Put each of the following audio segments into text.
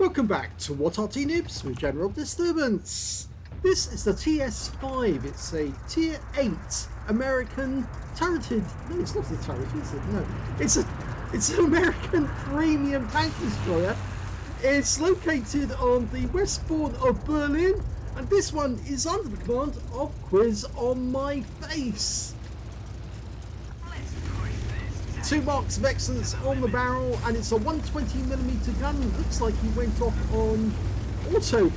Welcome back to What Arty Noobs with General Disturbance. This is the TS-5. It's a Tier 8 American turreted... No, it's not a turret, is it? No. It's an American premium tank destroyer. It's located on the westboard of Berlin, and this one is under the command of QuizOnMyFace. 2 marks of excellence on the barrel, and it's a 120mm gun. Looks like he went off on auto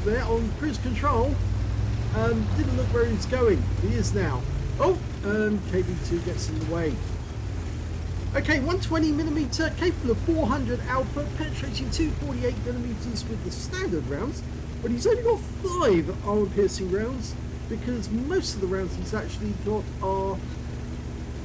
there on cruise control. Didn't look where he's going. He is now. Oh, KB2 gets in the way. Okay, 120mm, capable of 400 output, penetrating 248mm with the standard rounds, but he's only got 5 armor-piercing rounds because most of the rounds he's actually got are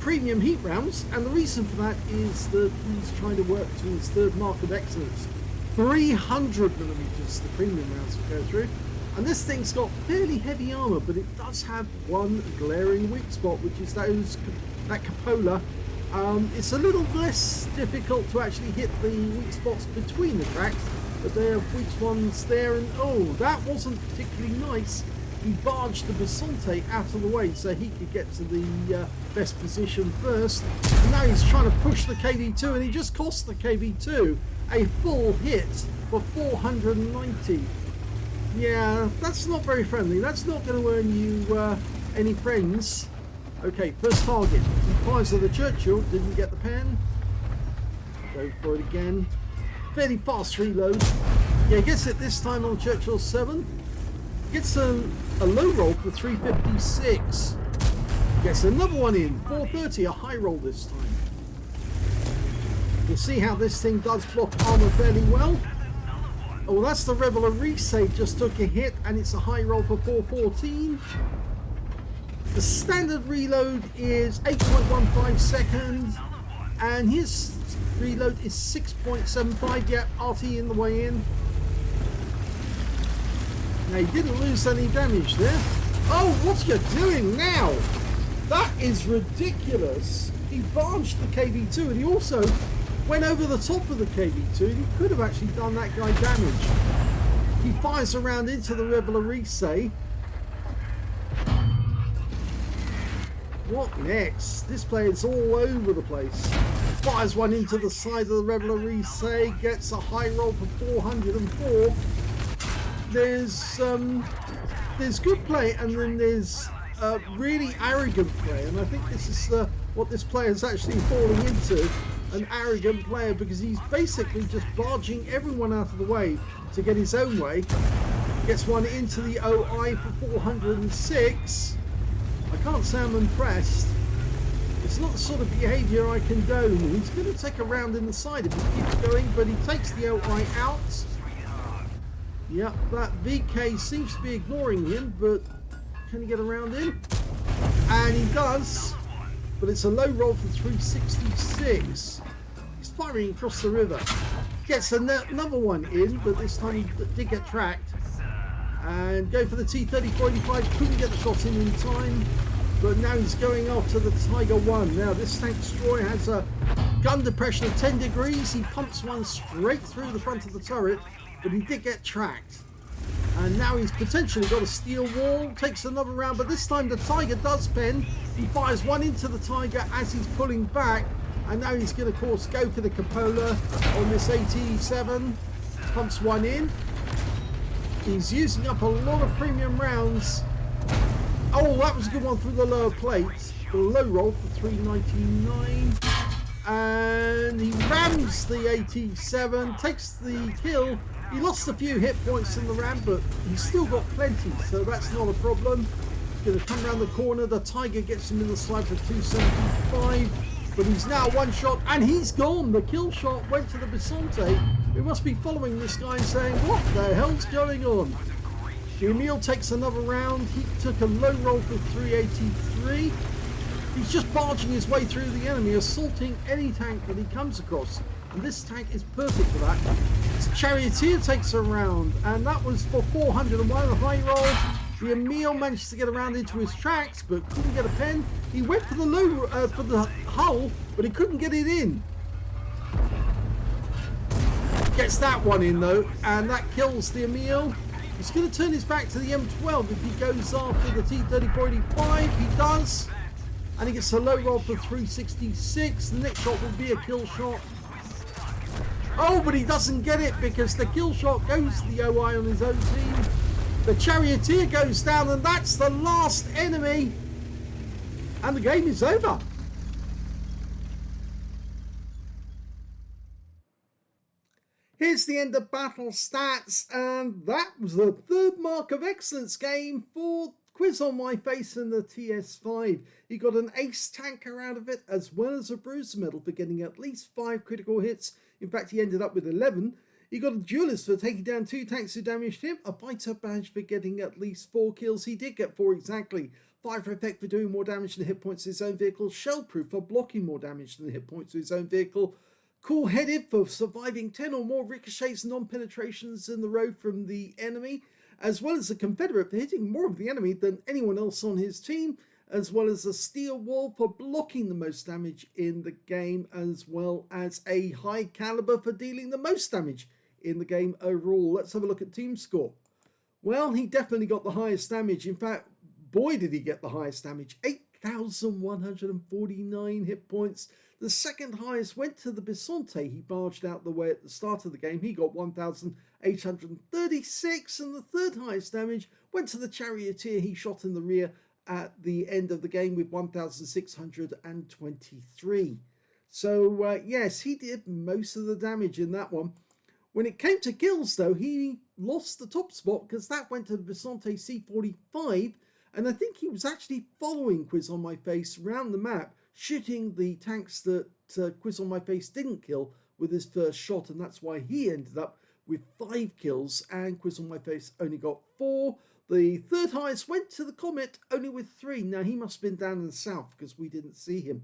premium heat rounds, and the reason for that is that he's trying to work to his 3rd mark of excellence. 300mm the premium rounds will go through, and this thing's got fairly heavy armor, but it does have one glaring weak spot, which is that cupola. It's a little less difficult to actually hit the weak spots between the tracks, but there are weak ones there, and oh, that wasn't particularly nice. He barged the Bisonte out of the way so he could get to the best position first. And now he's trying to push the KV2, and he just cost the KV2 a full hit for 490. Yeah, that's not very friendly. That's not going to earn you any friends. Okay, first target. He fires at the Churchill, didn't get the pen. Go for it again. Fairly fast reload. Yeah, gets it this time on Churchill 7. Gets a low roll for 356. Gets another one in, 430, a high roll this time. You'll see how this thing does block armor fairly well. Oh, that's the Rebel Arise, just took a hit, and it's a high roll for 414. The standard reload is 8.15 seconds, and his reload is 6.75. Yeah, Arty in the way in. Now, he didn't lose any damage there. Oh, what are you doing now? That is ridiculous. He barged the KV2, and he also went over the top of the KV2. He could have actually done that guy damage. He fires around into the Rebel Arise. What next? This player's all over the place. Fires one into the side of the Rebel Arise. Gets a high roll for 404. There's good play, and then there's really arrogant play, and I think this is what this player is actually falling into, an arrogant player, because he's basically just barging everyone out of the way to get his own way. Gets one into the OI for 406. I can't say I'm impressed. It's not the sort of behaviour I condone. He's going to take a round in the side if he keeps going, but he takes the OI out. Yep, that VK seems to be ignoring him, but can he get around in? And he does, but it's a low roll for 366. He's firing across the river. Gets another one in, but this time he did get tracked. And go for the T-3485, couldn't get the shot in time, but now he's going after the Tiger 1. Now this tank destroyer has a gun depression of 10 degrees. He pumps one straight through the front of the turret, but he did get tracked. And now he's potentially got a steel wall, takes another round, but this time the Tiger does pen. He fires one into the Tiger as he's pulling back, and now he's going to, of course, go for the cupola on this AT7. Pumps one in. He's using up a lot of premium rounds. Oh, that was a good one through the lower plate. The low roll for 399. And he rams the AT7, takes the kill. He lost a few hit points in the ram, but he's still got plenty, so that's not a problem. He's going to come around the corner. The Tiger gets him in the slide for 275, but he's now one shot, and he's gone. The kill shot went to the Bisonte. We must be following this guy and saying, what the hell's going on? The Emil takes another round. He took a low roll for 383. He's just barging his way through the enemy, assaulting any tank that he comes across. And this tank is perfect for that. His Charioteer takes a round, and that was for 401, a high roll. The Emil managed to get around into his tracks, but couldn't get a pen. He went for the low, for the hull, but he couldn't get it in. Gets that one in though, and that kills the Emil. He's going to turn his back to the M12 if he goes after the T-3485. He does. And he gets a low roll for 366. The next shot will be a kill shot. Oh, but he doesn't get it because the kill shot goes to the OI on his own team. The Charioteer goes down, and that's the last enemy. And the game is over. Here's the end of battle stats, and that was the third mark of excellence game for QuizOnMyFace and the TS-5. He got an ace tanker out of it, as well as a bruiser medal for getting at least 5 critical hits. In fact, he ended up with 11. He got a duelist for taking down 2 tanks who damaged him, a fighter badge for getting at least 4 kills. He did get 4 exactly. 5 for effect for doing more damage than the hit points of his own vehicle. Shellproof for blocking more damage than the hit points of his own vehicle. Cool-headed for surviving 10 or more ricochets and non-penetrations in the row from the enemy, as well as a Confederate for hitting more of the enemy than anyone else on his team, as well as a Steel Wall for blocking the most damage in the game, as well as a High Caliber for dealing the most damage in the game overall. Let's have a look at team score. Well, he definitely got the highest damage. In fact, boy did he get the highest damage. 8,149 hit points. The second highest went to the Bisonte. He barged out the way at the start of the game. He got 1,836. And the third highest damage went to the Charioteer. He shot in the rear at the end of the game with 1,623. So, yes, he did most of the damage in that one. When it came to kills, though, he lost the top spot because that went to the Bisonte C45. And I think he was actually following QuizOnMyFace around the map, shooting the tanks that QuizOnMyFace didn't kill with his first shot. And that's why he ended up with 5 kills and QuizOnMyFace only got 4. The third highest went to the Comet, only with 3. Now, he must have been down in the south because we didn't see him.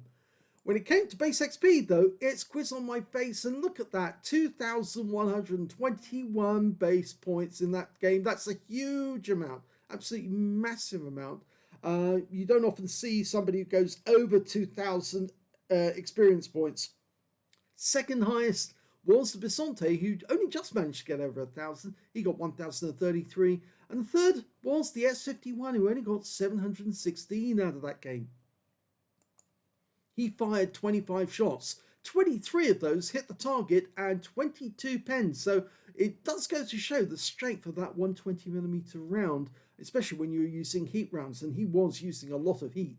When it came to base XP, though, it's QuizOnMyFace, and look at that, 2,121 base points in that game. That's a huge amount, absolutely massive amount. You don't often see somebody who goes over 2,000 experience points. Second highest was the Bisonte, who only just managed to get over 1,000. He got 1,033. And the third was the S51, who only got 716 out of that game. He fired 25 shots. 23 of those hit the target and 22 pens. So it does go to show the strength of that 120mm round, especially when you're using heat rounds, and he was using a lot of heat.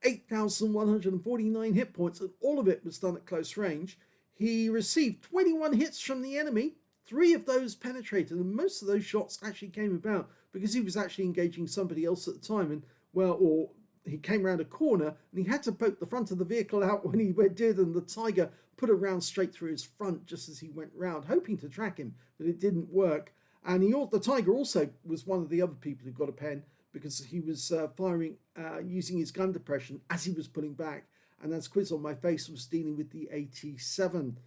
8,149 hit points, and all of it was done at close range. He received 21 hits from the enemy. 3 of those penetrated, and most of those shots actually came about because he was actually engaging somebody else at the time, and or he came around a corner and he had to poke the front of the vehicle out when he did, and the Tiger put a round straight through his front just as he went round, hoping to track him, but it didn't work. And the Tiger also was one of the other people who got a pen because he was firing using his gun depression as he was pulling back, and as QuizOnMyFace was dealing with the AT-7.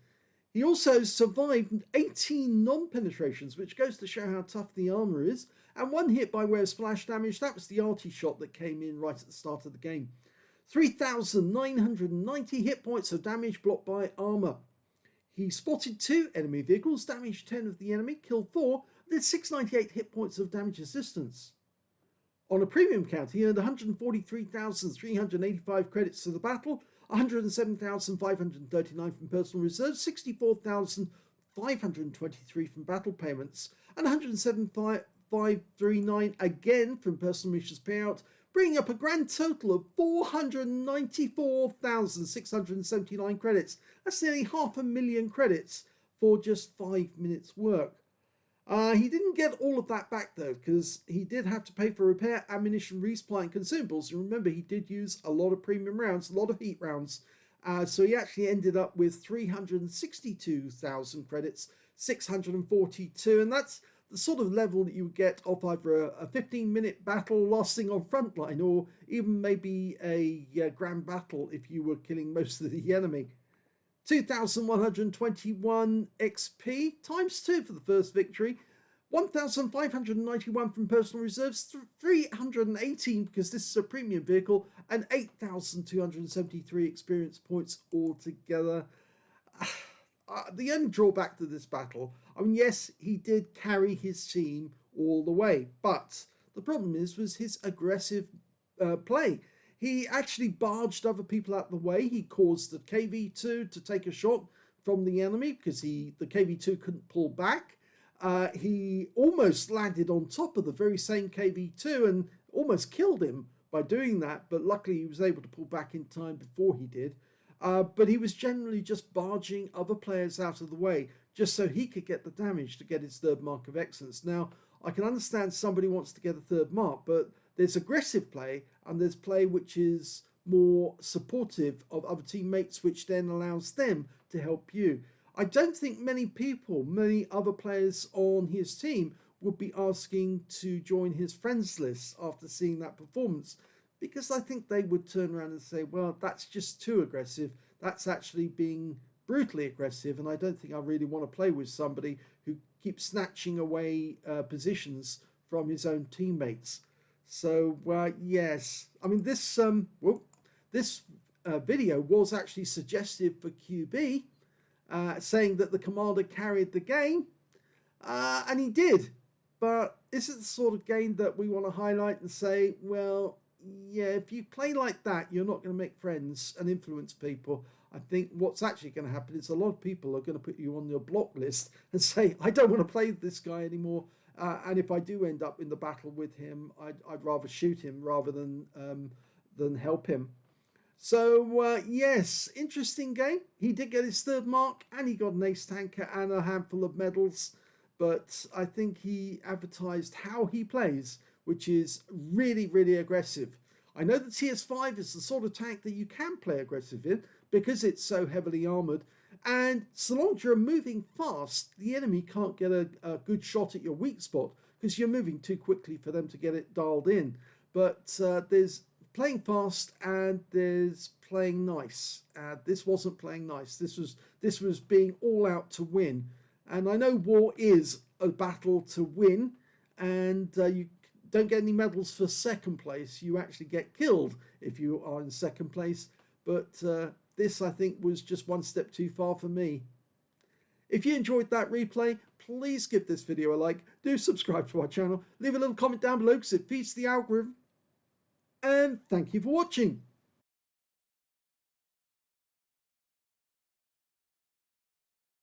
He also survived 18 non-penetrations, which goes to show how tough the armor is, and 1 hit by way of splash damage. That was the Arty shot that came in right at the start of the game. 3,990 hit points of damage blocked by armor. He spotted 2 enemy vehicles, damaged 10 of the enemy, killed 4, did 698 hit points of damage assistance. On a premium count, he earned 143,385 credits to the battle, 107,539 from personal reserves, 64,523 from battle payments, and 107,539 again from personal missions payout, bringing up a grand total of 494,679 credits. That's nearly 500,000 credits for just 5 minutes work. He didn't get all of that back though, because he did have to pay for repair, ammunition, resupply and consumables. And remember, he did use a lot of premium rounds, a lot of heat rounds. So he actually ended up with 362,000 credits, 642. And that's the sort of level that you would get off either a 15-minute battle lasting on frontline, or even maybe a grand battle if you were killing most of the enemy. 2,121 XP times 2 for the first victory, 1,591 from personal reserves, 318 because this is a premium vehicle, and 8,273 experience points altogether. the only drawback to this battle, I mean, yes, he did carry his team all the way, but the problem was his aggressive play. He actually barged other people out of the way. He caused the KV-2 to take a shot from the enemy because the KV-2 couldn't pull back. He almost landed on top of the very same KV-2 and almost killed him by doing that, but luckily he was able to pull back in time before he did. But he was generally just barging other players out of the way just so he could get the damage to get his third mark of excellence. Now, I can understand somebody wants to get a third mark, but there's aggressive play and there's play which is more supportive of other teammates, which then allows them to help you. I don't think many other players on his team would be asking to join his friends list after seeing that performance, because I think they would turn around and say, well, that's just too aggressive. That's actually being brutally aggressive, and I don't think I really want to play with somebody who keeps snatching away positions from his own teammates. So, yes, I mean, this video was actually suggestive for QB, saying that the commander carried the game, and he did. But this is the sort of game that we want to highlight and say, well, yeah, if you play like that, you're not going to make friends and influence people. I think what's actually going to happen is a lot of people are going to put you on your block list and say, I don't want to play this guy anymore. And if I do end up in the battle with him, I'd rather shoot him rather than help him. So, yes, interesting game. He did get his third mark and he got an ace tanker and a handful of medals. But I think he advertised how he plays, which is really, really aggressive. I know the TS-5 is the sort of tank that you can play aggressive in because it's so heavily armoured. And so long as you're moving fast, the enemy can't get a good shot at your weak spot because you're moving too quickly for them to get it dialed in. But there's playing fast and there's playing nice. This wasn't playing nice. This was being all out to win. And I know war is a battle to win, and you don't get any medals for second place. You actually get killed if you are in second place. But this, I think, was just one step too far for me. If you enjoyed that replay, please give this video a like. Do subscribe to our channel. Leave a little comment down below because it feeds the algorithm. And thank you for watching.